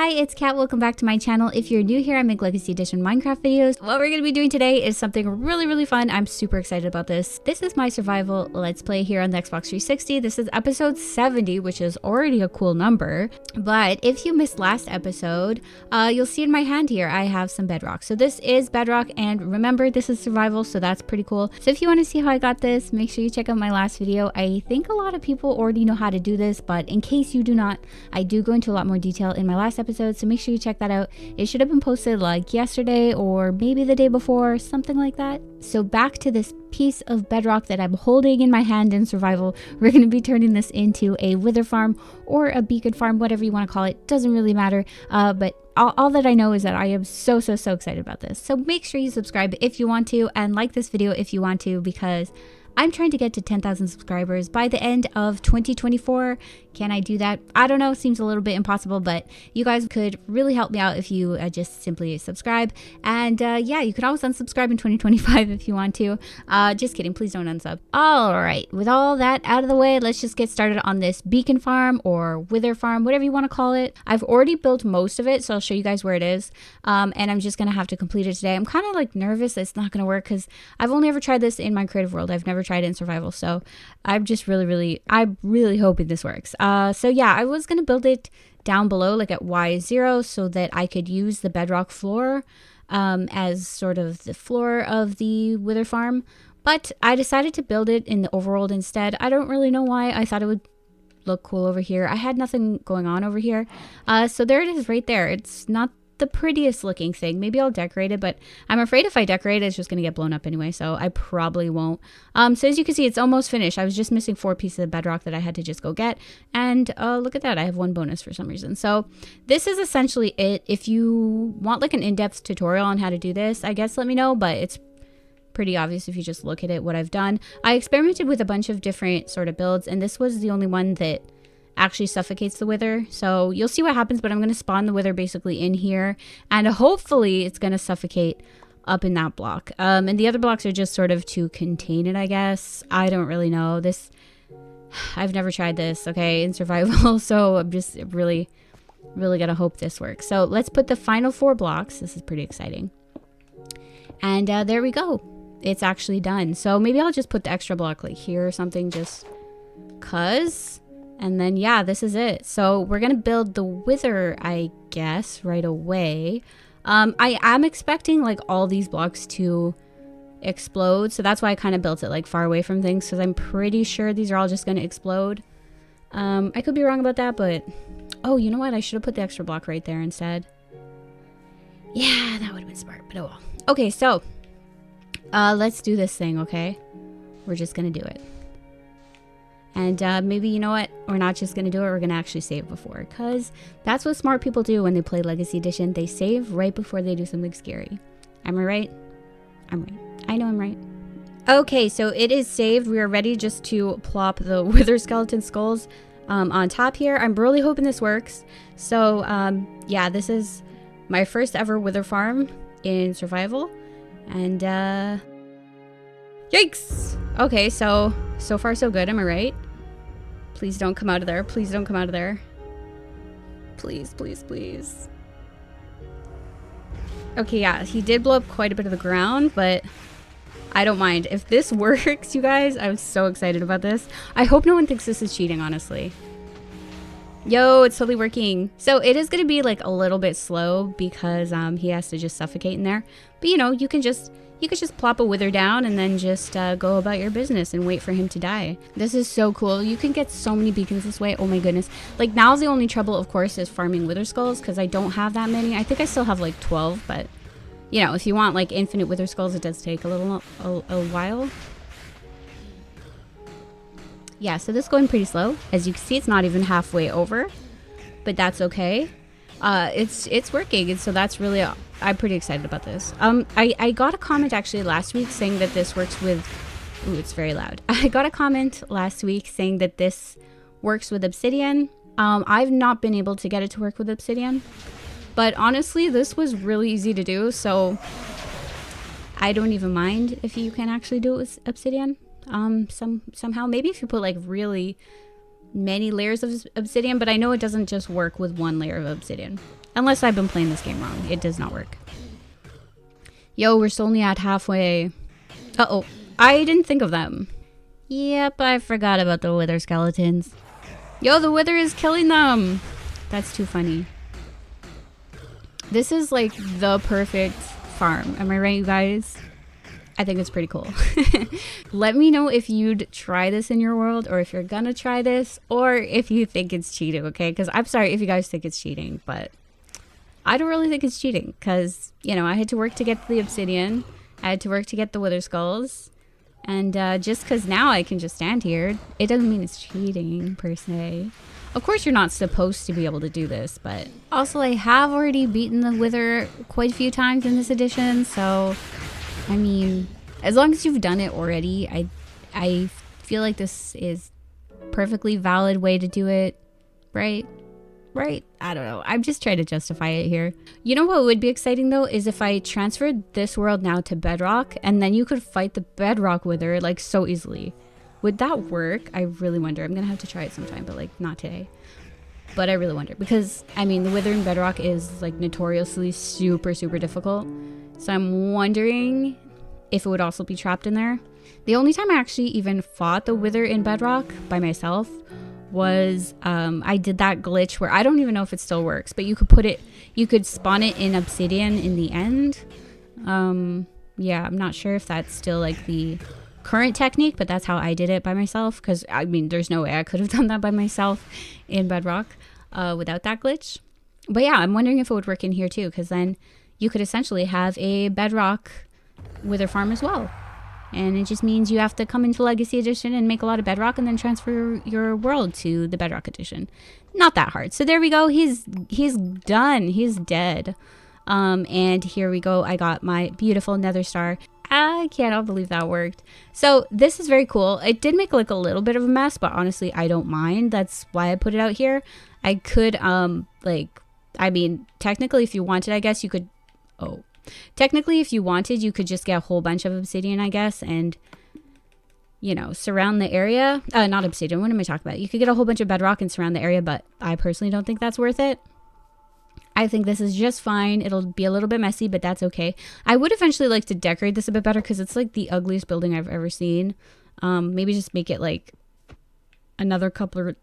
Hi, it's Kat. Welcome back to my channel. If you're new here, I make Legacy Edition Minecraft videos. What we're going to be doing today is something really fun. I'm super excited about this. This is my survival Let's Play here on the Xbox 360. This is episode 70, which is already a cool number. But if you missed last episode, you'll see in my hand here, I have some bedrock. So this is bedrock, and remember, this is survival, so that's pretty cool. So if you want to see how I got this, make sure you check out my last video. I think a lot of people already know how to do this, but in case you do not, I do go into a lot more detail in my last episode, so make sure you check that out. It should have been posted like yesterday or maybe the day before, something like that. So back to this piece of bedrock that I'm holding in my hand in survival. We're going to be turning this into a wither farm or a beacon farm, whatever you want to call it. Doesn't really matter, but all that I know is that I am so excited about this. So make sure you subscribe if you want to, and like this video if you want to, because I'm trying to get to 10,000 subscribers by the end of 2024. Can I do that? I don't know. Seems a little bit impossible, but you guys could really help me out if you just simply subscribe. And yeah, you could always unsubscribe in 2025 if you want to. Just kidding. Please don't unsub. All right. With all that out of the way, let's just get started on this beacon farm or wither farm, whatever you want to call it. I've already built most of it, so I'll show you guys where it is. And I'm just going to have to complete it today. I'm kind of like nervous that it's not going to work because I've only ever tried this in my creative world. I've never tried it in survival, so I'm just I'm really hoping this works. So yeah, I was gonna build it down below, like at Y0, so that I could use the bedrock floor as sort of the floor of the wither farm, but I decided to build it in the overworld instead. I don't really know why. I thought it would look cool over here. I had nothing going on over here, so there it is right there. It's not the prettiest looking thing. Maybe I'll decorate it, but I'm afraid if I decorate it, it's just gonna get blown up anyway, so I probably won't. So as you can see, it's almost finished. I was just missing 4 pieces of bedrock that I had to just go get, and look at that, I have 1 bonus for some reason. So this is essentially it. If you want like an in-depth tutorial on how to do this, I guess let me know, but it's pretty obvious if you just look at it what I've done. I experimented with a bunch of different sort of builds, and this was the only one that actually suffocates the wither, so you'll see what happens. But I'm going to spawn the wither basically in here, and hopefully it's going to suffocate up in that block, and the other blocks are just sort of to contain it, I guess. I don't really know this. I've never tried this, okay, in survival, so I'm just really gonna hope this works. So let's put the final 4 blocks. This is pretty exciting, and there we go. It's actually done. So maybe I'll just put the extra block like here or something, just cuz. And then, yeah, this is it. So we're going to build the wither, I guess, right away. I am expecting, like, all these blocks to explode. So that's why I kind of built it, like, far away from things, because I'm pretty sure these are all just going to explode. I could be wrong about that, but... Oh, you know what? I should have put the extra block right there instead. Yeah, that would have been smart, but oh well. Okay, so let's do this thing, okay? We're just going to do it. And maybe, you know what, we're not just going to do it, we're going to actually save before, because that's what smart people do when they play Legacy Edition. They save right before they do something scary. Am I right? I'm right. I know I'm right. Okay, so it is saved. We are ready just to plop the wither skeleton skulls on top here. I'm really hoping this works. So, yeah, this is my first ever wither farm in survival. And, yikes! Okay, so far so good, am I right? Please don't come out of there. Please don't come out of there. Please. Okay, yeah, he did blow up quite a bit of the ground, but I don't mind. If this works, you guys, I'm so excited about this. I hope no one thinks this is cheating, honestly. Yo, it's totally working. So it is going to be like a little bit slow because he has to just suffocate in there. But you know, you could just plop a wither down and then just go about your business and wait for him to die. This is so cool. You can get so many beacons this way. Oh my goodness. Like, now's the only trouble, of course, is farming wither skulls, because I don't have that many. I think I still have like 12, but you know, if you want like infinite wither skulls, it does take a while. Yeah, so this is going pretty slow. As you can see, it's not even halfway over, but that's okay. It's working, and so that's really, I'm pretty excited about this. I got a comment actually last week saying that this works with, ooh, it's very loud. I got a comment last week saying that this works with obsidian. I've not been able to get it to work with obsidian, but honestly, this was really easy to do, so I don't even mind if you can actually do it with obsidian. Somehow, maybe if you put like really many layers of obsidian, but I know it doesn't just work with one layer of obsidian. Unless I've been playing this game wrong. It does not work. Yo, we're still only at halfway. Uh-oh. I didn't think of them. Yep, I forgot about the wither skeletons. Yo, the wither is killing them. That's too funny. This is like the perfect farm. Am I right, you guys? I think it's pretty cool. Let me know if you'd try this in your world, or if you're gonna try this, or if you think it's cheating, okay? Because I'm sorry if you guys think it's cheating, but I don't really think it's cheating because, you know, I had to work to get the obsidian. I had to work to get the wither skulls. And just because now I can just stand here, it doesn't mean it's cheating per se. Of course, you're not supposed to be able to do this, but also I have already beaten the wither quite a few times in this edition. So, I mean, as long as you've done it already, I feel like this is perfectly valid way to do it, right? Right? I don't know. I'm just trying to justify it here. You know what would be exciting though is if I transferred this world now to Bedrock and then you could fight the Bedrock Wither like so easily. Would that work? I really wonder. I'm gonna have to try it sometime, but like not today. But I really wonder because I mean the Wither in Bedrock is like notoriously super difficult. So I'm wondering if it would also be trapped in there. The only time I actually even fought the Wither in Bedrock by myself was I did that glitch where I don't even know if it still works, but you could spawn it in obsidian in the end. Yeah, I'm not sure if that's still like the current technique, but that's how I did it by myself, because I mean there's no way I could have done that by myself in Bedrock without that glitch. But yeah, I'm wondering if it would work in here too, because then you could essentially have a Bedrock Wither farm as well. And it just means you have to come into Legacy Edition and make a lot of Bedrock and then transfer your world to the Bedrock Edition. Not that hard. So there we go. He's done. He's dead. And here we go. I got my beautiful Nether Star. I cannot believe that worked. So this is very cool. It did make like a little bit of a mess, but honestly, I don't mind. That's why I put it out here. I could, I mean, technically if you wanted, I guess you could, technically, if you wanted, you could just get a whole bunch of obsidian, I guess, and, you know, surround the area. Not obsidian, what am I talking about? You could get a whole bunch of bedrock and surround the area, but I personally don't think that's worth it. I think this is just fine. It'll be a little bit messy, but that's okay. I would eventually like to decorate this a bit better because it's like the ugliest building I've ever seen. Maybe just make it like another couple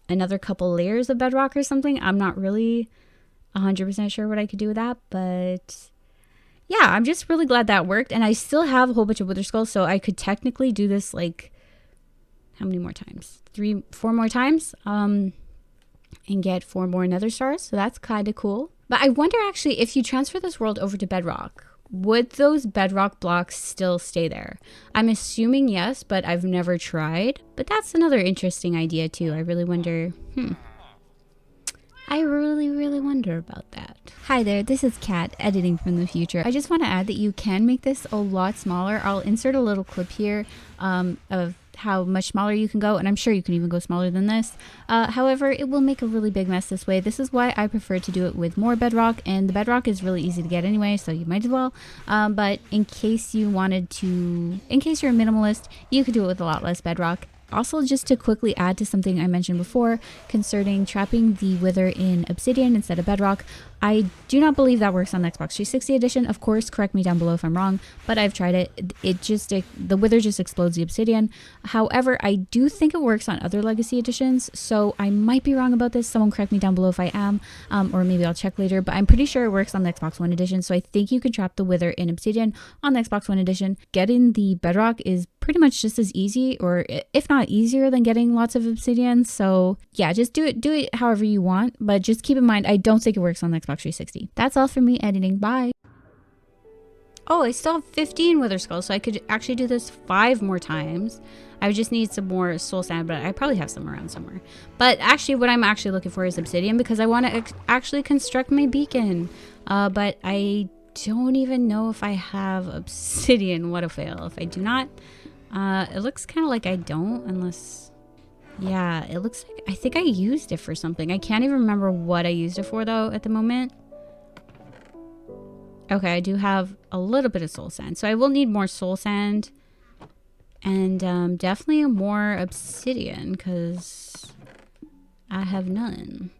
layers of bedrock or something. I'm not really 100% sure what I could do with that, but yeah, I'm just really glad that worked. And I still have a whole bunch of wither skulls, so I could technically do this like, how many more times? 4 more times, and get 4 more nether stars. So that's kind of cool. But I wonder actually, if you transfer this world over to bedrock, would those bedrock blocks still stay there? I'm assuming yes, but I've never tried. But that's another interesting idea too. I really wonder, I really wonder about that. Hi there, this is Kat, editing from the future. I just want to add that you can make this a lot smaller. I'll insert a little clip here of how much smaller you can go, and I'm sure you can even go smaller than this. However, it will make a really big mess this way. This is why I prefer to do it with more bedrock, and the bedrock is really easy to get anyway, so you might as well. But in case you're a minimalist, you could do it with a lot less bedrock. Also, just to quickly add to something I mentioned before concerning trapping the wither in obsidian instead of bedrock, I do not believe that works on the Xbox 360 edition. Of course, correct me down below if I'm wrong, but I've tried it. The wither just explodes the obsidian. However, I do think it works on other Legacy editions, so I might be wrong about this. Someone correct me down below if I am, or maybe I'll check later, but I'm pretty sure it works on the Xbox One edition, so I think you can trap the wither in obsidian on the Xbox One edition. Getting the bedrock is pretty much just as easy, or if not easier, than getting lots of obsidian. So yeah, just do it however you want, but just keep in mind, I don't think it works on the Xbox 360. That's all for me editing. Bye. Oh, I still have 15 wither skulls, so I could actually do this 5 more times. I would just need some more soul sand, but I probably have some around somewhere. But actually, what I'm actually looking for is obsidian, because I want to actually construct my beacon. But I don't even know if I have obsidian. What a fail if I do not. It looks kind of like I don't, unless... Yeah, it looks like... I think I used it for something. I can't even remember what I used it for, though, at the moment. Okay, I do have a little bit of soul sand. So I will need more soul sand. And definitely more obsidian, because... I have none.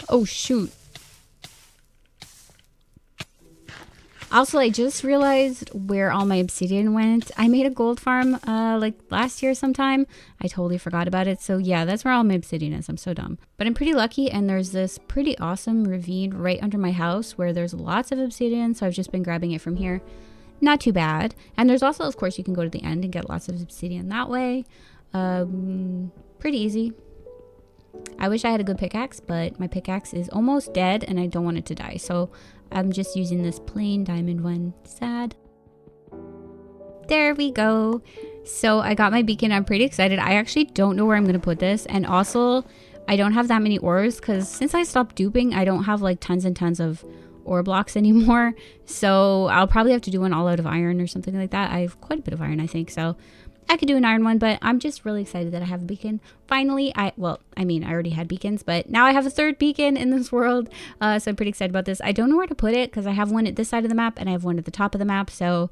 Oh shoot. Also, I just realized where all my obsidian went. I made a gold farm like last year sometime. I totally forgot about it. So yeah, that's where all my obsidian is. I'm so dumb. But I'm pretty lucky, and there's this pretty awesome ravine right under my house where there's lots of obsidian. So I've just been grabbing it from here. Not too bad. And there's also, of course, you can go to the end and get lots of obsidian that way. Pretty easy. I wish I had a good pickaxe, but my pickaxe is almost dead and I don't want it to die. So I'm just using this plain diamond one. Sad. There we go. So I got my beacon. I'm pretty excited. I actually don't know where I'm going to put this. And also, I don't have that many ores because since I stopped duping, I don't have like tons and tons of ore blocks anymore. So I'll probably have to do one all out of iron or something like that. I have quite a bit of iron, I think. So I could do an iron one, but I'm just really excited that I have a beacon. Finally, I already had beacons, but now I have a third beacon in this world. So I'm pretty excited about this. I don't know where to put it because I have one at this side of the map and I have one at the top of the map. So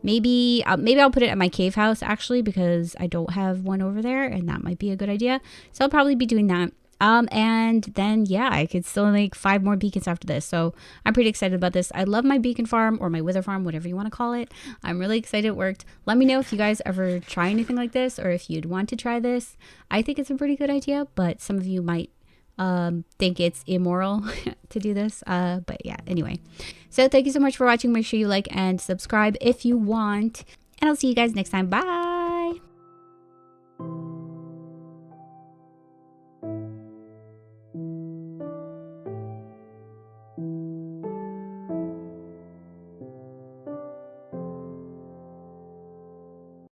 maybe I'll put it at my cave house actually because I don't have one over there and that might be a good idea. So I'll probably be doing that. And then, yeah, I could still make 5 more beacons after this. So I'm pretty excited about this. I love my beacon farm or my wither farm, whatever you want to call it. I'm really excited it worked. Let me know if you guys ever try anything like this or if you'd want to try this. I think it's a pretty good idea, but some of you might think it's immoral to do this. But yeah, anyway. So thank you so much for watching. Make sure you like and subscribe if you want. And I'll see you guys next time. Bye.